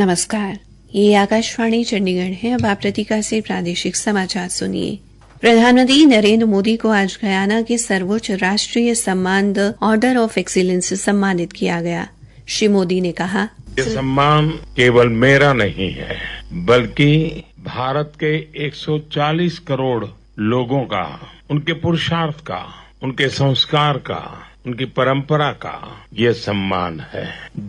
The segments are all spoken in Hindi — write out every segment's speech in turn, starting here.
नमस्कार, ये आकाशवाणी चंडीगढ़ है। अब आप प्रतीका से प्रादेशिक समाचार सुनिए। प्रधानमंत्री नरेंद्र मोदी को आज गयाना के सर्वोच्च राष्ट्रीय सम्मान द ऑर्डर ऑफ एक्सीलेंस से सम्मानित किया गया। श्री मोदी ने कहा, ये सम्मान केवल मेरा नहीं है, बल्कि भारत के 140 करोड़ लोगों का, उनके पुरुषार्थ का, उनके संस्कार का, उनकी परंपरा का ये सम्मान है।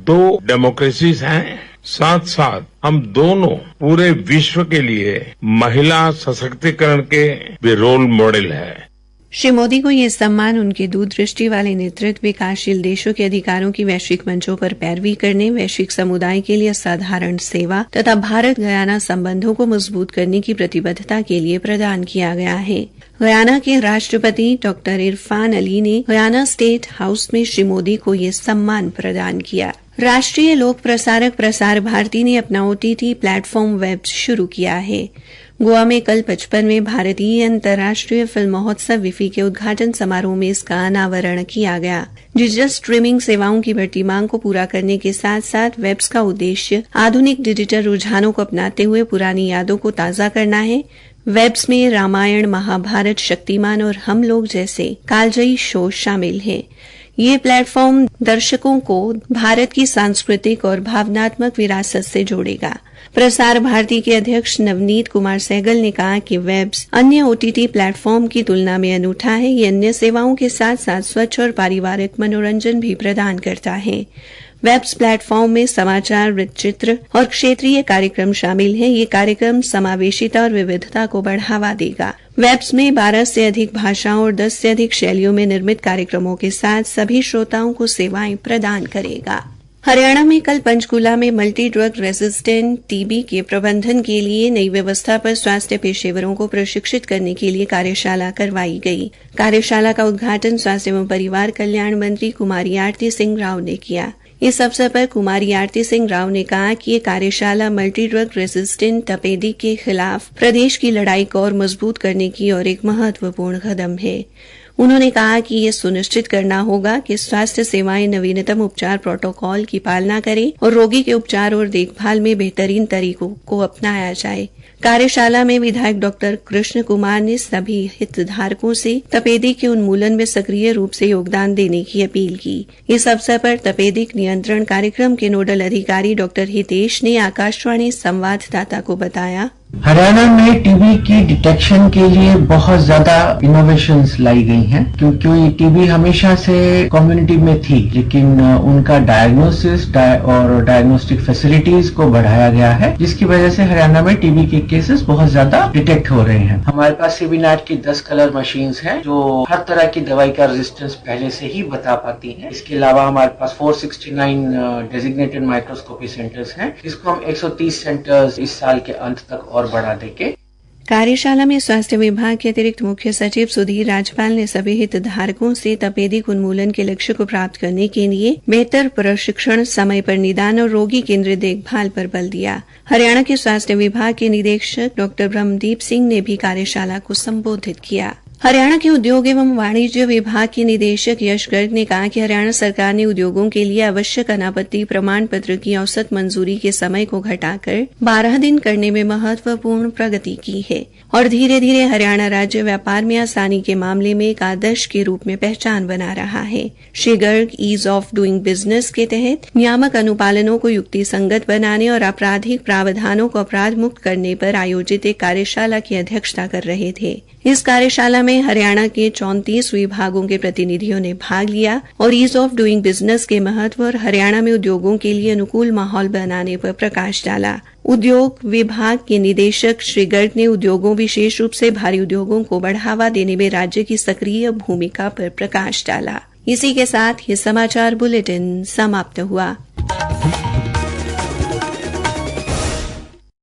2 डेमोक्रेसीज हैं, साथ साथ हम दोनों पूरे विश्व के लिए महिला सशक्तिकरण के भी रोल मॉडल है। श्री मोदी को यह सम्मान उनके दूरदृष्टि वाले नेतृत्व, विकासशील देशों के अधिकारों की वैश्विक मंचों पर पैरवी करने, वैश्विक समुदाय के लिए असाधारण सेवा तथा भारत गयाना संबंधों को मजबूत करने की प्रतिबद्धता के लिए प्रदान किया गया है। गयाना के राष्ट्रपति डॉक्टर इरफान अली ने गयाना स्टेट हाउस में श्री मोदी को यह सम्मान प्रदान किया। राष्ट्रीय लोक प्रसारक प्रसार भारती ने अपना OTT प्लेटफॉर्म वेब शुरू किया है। गोवा में कल 55वें भारतीय अंतर्राष्ट्रीय फिल्म महोत्सव विफी के उद्घाटन समारोह में इसका अनावरण किया गया। डिजिटल स्ट्रीमिंग सेवाओं की बढ़ती मांग को पूरा करने के साथ साथ वेब्स का उद्देश्य आधुनिक डिजिटल रुझानों को अपनाते हुए पुरानी यादों को ताजा करना है। वेब्स में रामायण, महाभारत, शक्तिमान और हम लोग जैसे कालजयी शो शामिल हैं। ये प्लेटफॉर्म दर्शकों को भारत की सांस्कृतिक और भावनात्मक विरासत से जोड़ेगा। प्रसार भारती के अध्यक्ष नवनीत कुमार सहगल ने कहा कि वेब्स अन्य OTT प्लेटफॉर्म की तुलना में अनूठा है। ये अन्य सेवाओं के साथ साथ स्वच्छ और पारिवारिक मनोरंजन भी प्रदान करता है। वेब्स प्लेटफॉर्म में समाचार, वृत्तचित्र और क्षेत्रीय कार्यक्रम शामिल हैं। ये कार्यक्रम समावेशिता और विविधता को बढ़ावा देगा। वेब्स में 12 से अधिक भाषाओं और 10 से अधिक शैलियों में निर्मित कार्यक्रमों के साथ सभी श्रोताओं को सेवाएं प्रदान करेगा। हरियाणा में कल पंचकूला में मल्टी ड्रग रेजिस्टेंट TB के प्रबंधन के लिए नई व्यवस्था पर स्वास्थ्य पेशेवरों को प्रशिक्षित करने के लिए कार्यशाला करवाई गई। कार्यशाला का उद्घाटन स्वास्थ्य एवं परिवार कल्याण मंत्री कुमारी आरती सिंह राव ने किया। इस अवसर पर कुमारी आरती सिंह राव ने कहा कि ये कार्यशाला मल्टी ड्रग रेजिस्टेंट तपेदिक के खिलाफ प्रदेश की लड़ाई को और मजबूत करने की ओर एक महत्वपूर्ण कदम है। उन्होंने कहा कि यह सुनिश्चित करना होगा कि स्वास्थ्य सेवाएं नवीनतम उपचार प्रोटोकॉल की पालना करें और रोगी के उपचार और देखभाल में बेहतरीन तरीकों को अपनाया जाए। कार्यशाला में विधायक डॉक्टर कृष्ण कुमार ने सभी हितधारकों से तपेदिक के उन्मूलन में सक्रिय रूप से योगदान देने की अपील की। इस अवसर पर तपेदिक नियंत्रण कार्यक्रम के नोडल अधिकारी डॉक्टर हितेश ने आकाशवाणी संवाददाता को बताया, हरियाणा में टीबी की डिटेक्शन के लिए बहुत ज्यादा इनोवेशंस लाई गई हैं, क्योंकि टीबी हमेशा से कम्युनिटी में थी, लेकिन उनका डायग्नोसिस और डायग्नोस्टिक फैसिलिटीज को बढ़ाया गया है, जिसकी वजह से हरियाणा में टीबी के केसेस बहुत ज्यादा डिटेक्ट हो रहे हैं। हमारे पास सीबीनैट की 10 कलर मशीन्स हैं जो हर तरह की दवाई का रेजिस्टेंस पहले से ही बता पाती हैं। इसके अलावा हमारे पास 469 डेजिग्नेटेड माइक्रोस्कोपी सेंटर्स हैं, जिसको हम 130 सेंटर्स इस साल के अंत तक और बढ़ा देंगे। कार्यशाला में स्वास्थ्य विभाग के अतिरिक्त मुख्य सचिव सुधीर राजपाल ने सभी हितधारकों से तपेदिक उन्मूलन के लक्ष्य को प्राप्त करने के लिए बेहतर प्रशिक्षण, समय पर निदान और रोगी केंद्रित देखभाल पर बल दिया। हरियाणा के स्वास्थ्य विभाग के निदेशक डॉक्टर ब्रह्मदीप सिंह ने भी कार्यशाला को संबोधित किया। हरियाणा के उद्योग एवं वाणिज्य विभाग के निदेशक यश गर्ग ने कहा कि हरियाणा सरकार ने उद्योगों के लिए आवश्यक अनापत्ति प्रमाण पत्र की औसत मंजूरी के समय को घटाकर 12 दिन करने में महत्वपूर्ण प्रगति की है और धीरे धीरे हरियाणा राज्य व्यापार में आसानी के मामले में एक आदर्श के रूप में पहचान बना रहा है। Shri Garg ease of doing business के तहत नियामक अनुपालनों को युक्ति संगत बनाने और आपराधिक प्रावधानों को अपराध मुक्त करने पर आयोजित एक कार्यशाला की अध्यक्षता कर रहे थे। इस कार्यशाला में हरियाणा के 34 विभागों के प्रतिनिधियों ने भाग लिया और ईज ऑफ डूइंग बिजनेस के महत्व और हरियाणा में उद्योगों के लिए अनुकूल माहौल बनाने पर प्रकाश डाला। उद्योग विभाग के निदेशक श्री गर्ग ने उद्योगों, विशेष रूप से भारी उद्योगों को बढ़ावा देने में राज्य की सक्रिय भूमिका पर प्रकाश डाला। इसी के साथ ये समाचार बुलेटिन समाप्त हुआ।